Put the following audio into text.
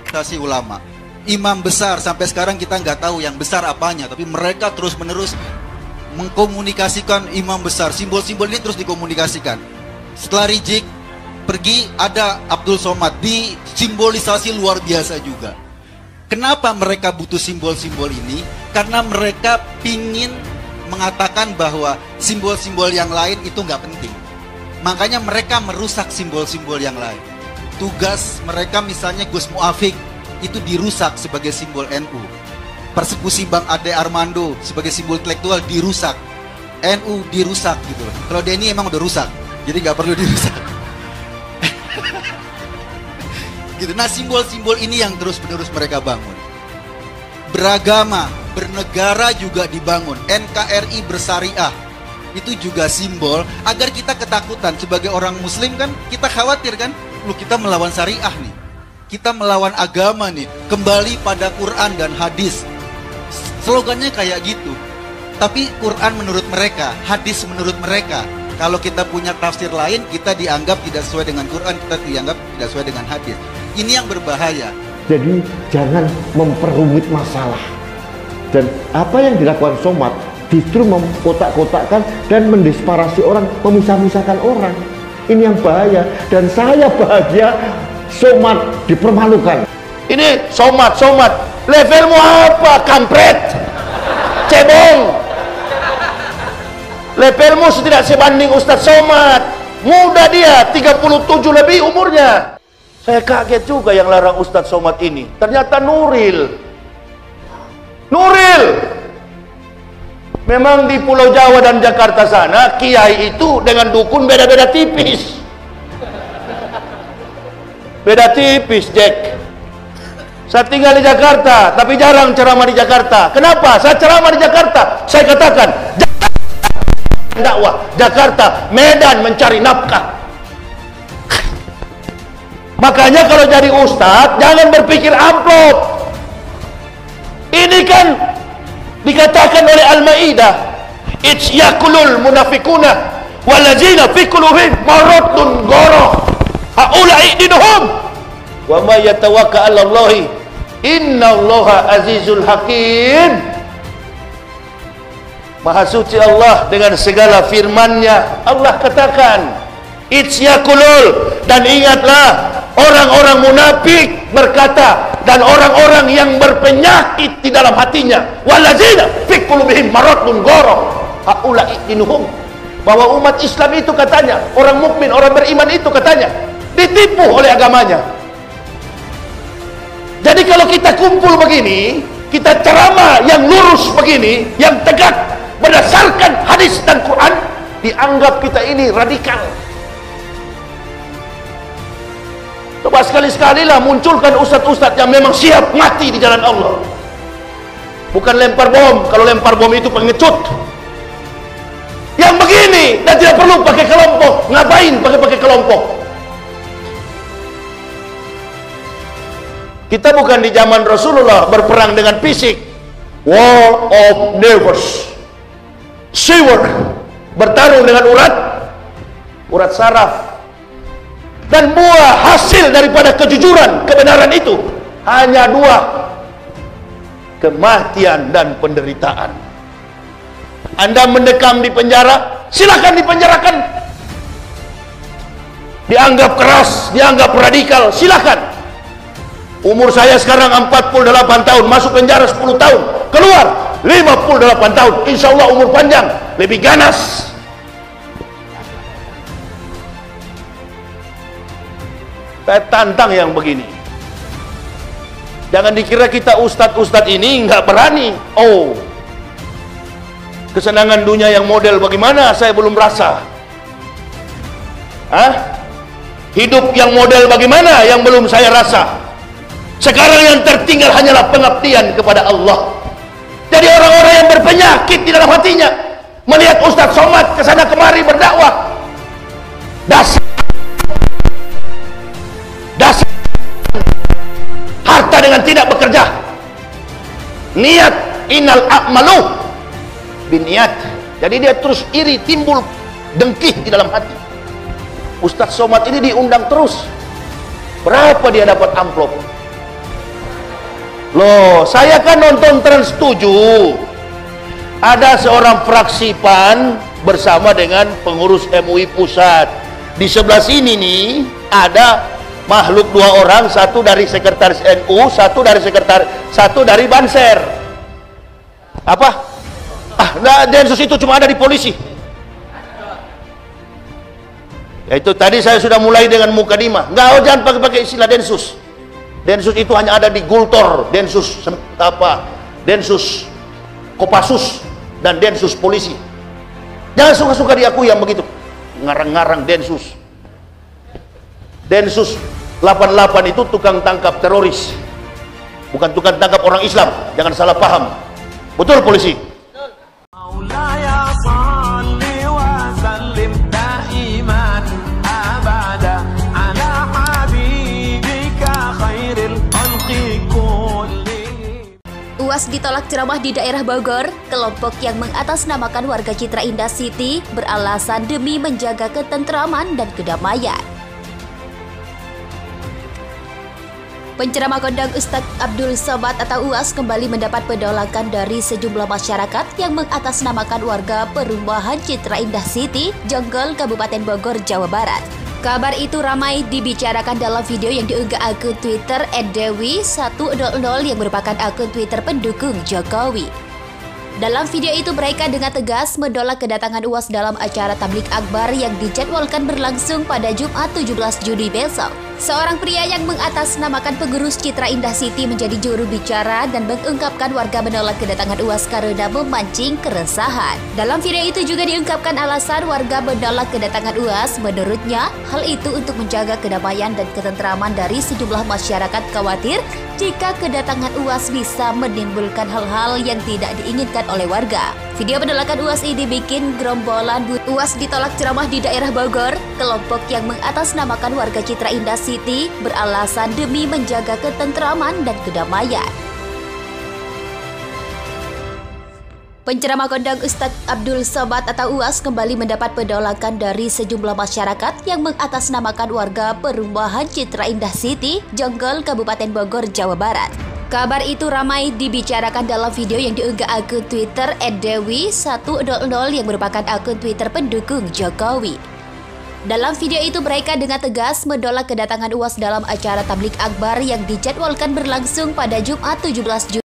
organisasi ulama. Imam besar sampai sekarang kita nggak tahu yang besar apanya, tapi mereka terus menerus mengkomunikasikan imam besar. Simbol-simbol ini terus dikomunikasikan. Setelah Rizik pergi, ada Abdul Somad, disimbolisasi luar biasa juga. Kenapa mereka butuh simbol-simbol ini? Karena mereka pingin mengatakan bahwa simbol-simbol yang lain itu nggak penting. Makanya mereka merusak simbol-simbol yang lain. Tugas mereka misalnya Gus Muafik itu dirusak sebagai simbol NU. Persekusi Bang Ade Armando sebagai simbol intelektual dirusak. NU dirusak gitu loh. Kalau Denny emang udah rusak, jadi nggak perlu dirusak. Gitu. Nah, simbol-simbol ini yang terus-menerus mereka bangun. Beragama, bernegara juga dibangun. NKRI bersyariah itu juga simbol agar kita ketakutan. Sebagai orang muslim kan kita khawatir kan, lu kita melawan syariah nih, kita melawan agama nih, kembali pada Quran dan hadis. Slogannya kayak gitu. Tapi Quran menurut mereka, hadis menurut mereka. Kalau kita punya tafsir lain, kita dianggap tidak sesuai dengan Quran, kita dianggap tidak sesuai dengan hadis. Ini yang berbahaya. Jadi jangan memperumit masalah. Dan apa yang dilakukan Somad justru mengkotak-kotakkan dan mendisparasi orang, memisah-misahkan orang. Ini yang bahaya. Dan saya bahagia Somad dipermalukan. Ini Somad, levelmu apa, kampret, cebong? Levelmu tidak sebanding Ustadz Somad. Muda dia, 37 lebih umurnya. Saya kaget juga yang larang Ustadz Somad ini. Ternyata Nuril. Memang di Pulau Jawa dan Jakarta sana, kiai itu dengan dukun beda-beda tipis. Beda tipis, Jack. Saya tinggal di Jakarta, tapi jarang ceramah di Jakarta. Kenapa? Saya ceramah di Jakarta. Saya katakan, dakwah Jakarta, Medan mencari nafkah. Makanya kalau jadi ustadz jangan berpikir amplop. Ini kan dikatakan oleh Al-Maidah, yakulul munafiquna wallazina fi qulubihim maradun ghara haula'i dinuhum wa may yatawakkal 'ala Allah innallaha azizul hakim. Maha suci Allah dengan segala firman-Nya. Allah katakan, yakulul, dan ingatlah orang-orang munafik berkata, dan orang-orang yang berpenyakit di dalam hatinya, walazina fi qulubihim maradun ghara haula'i dinuhum, bahwa umat Islam itu katanya, orang mukmin, orang beriman itu katanya ditipu oleh agamanya. Jadi kalau kita kumpul begini, kita ceramah yang lurus begini, yang tegak berdasarkan hadis dan Quran, dianggap kita ini radikal. Coba sekali-sekali lah munculkan ustadz-ustadz yang memang siap mati di jalan Allah. Bukan lempar bom. Kalau lempar bom itu pengecut. Yang begini, dan tidak perlu pakai kelompok. Ngapain pakai kelompok? Kita bukan di zaman Rasulullah berperang dengan fisik. War of nervous. Sword, bertarung dengan urat saraf. Dan buah hasil daripada kejujuran, kebenaran itu hanya dua: kematian dan penderitaan. Anda mendekam di penjara, silakan dipenjarakan. Dianggap keras, dianggap radikal, silakan. Umur saya sekarang 48 tahun, masuk penjara 10 tahun, keluar 58 tahun, insya Allah umur panjang, lebih ganas. Saya tantang yang begini. Jangan dikira kita ustadz-ustadz ini nggak berani. Oh, kesenangan dunia yang model bagaimana saya belum rasa. Hidup yang model bagaimana yang belum saya rasa. Sekarang yang tertinggal hanyalah pengabdian kepada Allah. Jadi orang-orang yang berpenyakit di dalam hatinya melihat Ustadz Somad kesana kemari berdakwah, dasar harta dengan tidak bekerja, niat, innal a'malu biniat. Jadi dia terus iri, timbul dengki di dalam hati. Ustadz Somad ini diundang terus. Berapa dia dapat amplop? Loh, saya kan nonton Trans 7. Ada seorang fraksi PAN bersama dengan pengurus MUI pusat. Di sebelah sini nih ada makhluk 2 orang, satu dari sekretaris NU, satu dari Banser. Apa? Nah, Densus itu cuma ada di polisi. Ya itu tadi saya sudah mulai dengan mukadimah. Enggak, jangan pakai istilah Densus. Densus itu hanya ada di Gultor, Densus Densus Kopassus dan Densus polisi. Jangan suka-suka diakui yang begitu. Ngarang-ngarang Densus. Densus 88 itu tukang tangkap teroris. Bukan tukang tangkap orang Islam. Jangan salah paham. Betul polisi? UAS ditolak ceramah di daerah Bogor. Kelompok yang mengatasnamakan warga Citra Indah City beralasan demi menjaga ketentraman dan kedamaian. Penceramah kondang Ustadz Abdul Somad atau UAS kembali mendapat penolakan dari sejumlah masyarakat yang mengatasnamakan warga perumahan Citra Indah City, Jonggol, Kabupaten Bogor, Jawa Barat. Kabar itu ramai dibicarakan dalam video yang diunggah akun Twitter @dewi100 yang merupakan akun Twitter pendukung Jokowi. Dalam video itu mereka dengan tegas menolak kedatangan UAS dalam acara tablik akbar yang dijadwalkan berlangsung pada Jumat 17 Juni besok. Seorang pria yang mengatasnamakan pengurus Citra Indah City menjadi juru bicara dan mengungkapkan warga menolak kedatangan UAS karena memancing keresahan. Dalam video itu juga diungkapkan alasan warga menolak kedatangan UAS. Menurutnya, hal itu untuk menjaga kedamaian dan ketentraman dari sejumlah masyarakat khawatir jika kedatangan UAS bisa menimbulkan hal-hal yang tidak diinginkan oleh warga. Video penolakan UAS ini bikin gerombolan UAS ditolak ceramah di daerah Bogor. Kelompok yang mengatasnamakan warga Citra Indah City beralasan demi menjaga ketentraman dan kedamaian. Penceramah kondang Ustadz Abdul Somad atau UAS kembali mendapat penolakan dari sejumlah masyarakat yang mengatasnamakan warga perumahan Citra Indah City, Jonggol, Kabupaten Bogor, Jawa Barat. Kabar itu ramai dibicarakan dalam video yang diunggah akun Twitter @dewi100 yang merupakan akun Twitter pendukung Jokowi. Dalam video itu mereka dengan tegas menolak kedatangan UAS dalam acara tablik akbar yang dijadwalkan berlangsung pada Jumat 17 Juni.